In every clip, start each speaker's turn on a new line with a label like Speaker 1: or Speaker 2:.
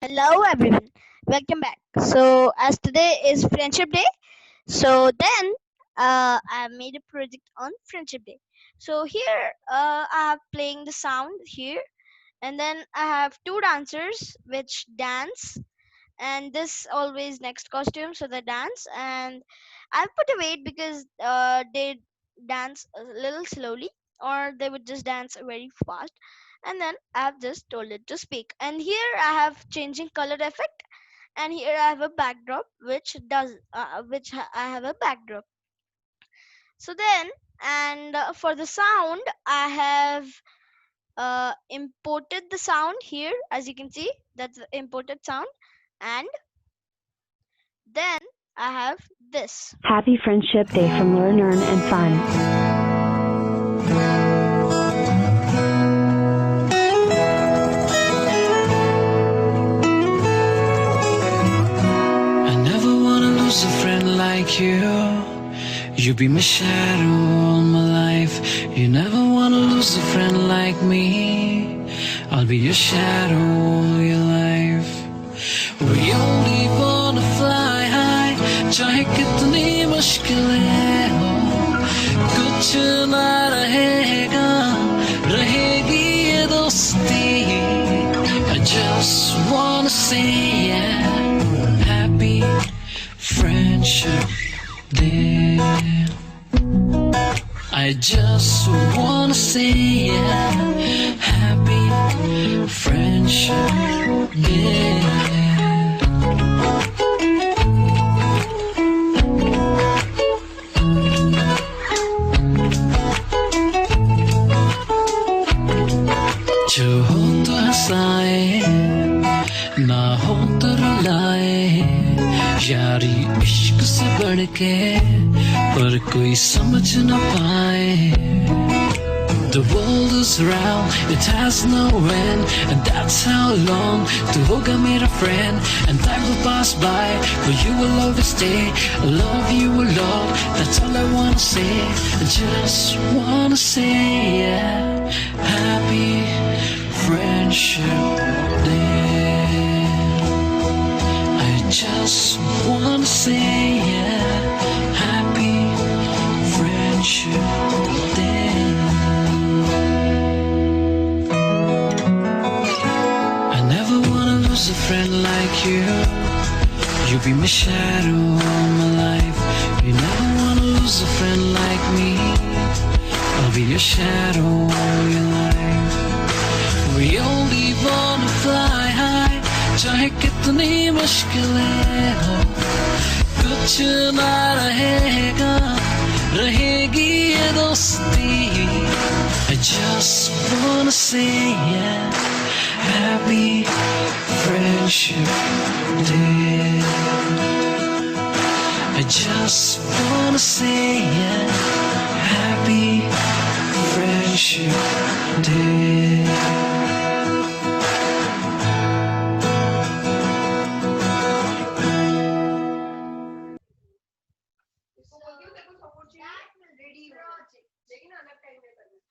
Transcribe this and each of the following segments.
Speaker 1: Hello everyone, welcome back. So as today is Friendship Day, so then I made a project on Friendship Day. So here I have playing the sound here, and then I have two dancers which dance, and this always next costume, so they dance, and I've put a weight because they dance a little slowly, or they would just dance very fast, and then I've just told it to speak. And here I have changing color effect, and here I have a backdrop I have a backdrop. So then, and for the sound I have imported the sound here, as you can see, that's the imported sound. And then I have this.
Speaker 2: Happy Friendship Day from Learn, Earn, and Fun.
Speaker 3: I never wanna lose a friend like you. You be my shadow all my life. You never wanna lose a friend like me. I'll be your shadow all your life. We only wanna fly high, चाहे कितनी मुश्किलें हो, कुछ ना रहेगा, रहेगी ये दोस्ती. I just wanna say yeah, happy friendship day. I just wanna say yeah, happy friendship day. जो हो तो हंसाए, ना हो तो रुलाए, यारी इश्क से बढ़ के पर कोई समझ न पाए. The world is round, it has no end, and that's how long to hoga mera friend. And time will pass by, but you will always stay. I love you a lot, that's all I wanna say. I just wanna say yeah, happy friendship day. I just wanna say yeah, happy friendship day. I never wanna lose a friend like you. You be my shadow all my life. You never wanna lose a friend like me. I'll be your shadow all your life. We only wanna fly high, चाहे कितनी मुश्किलें हो, कुछ ना रहेगा, रहेगी ये दोस्ती. I just wanna say yeah, happy friendship day. I just wanna say yeah, happy friendship day.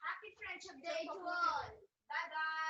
Speaker 1: Happy Friendship Day to all. Bye bye.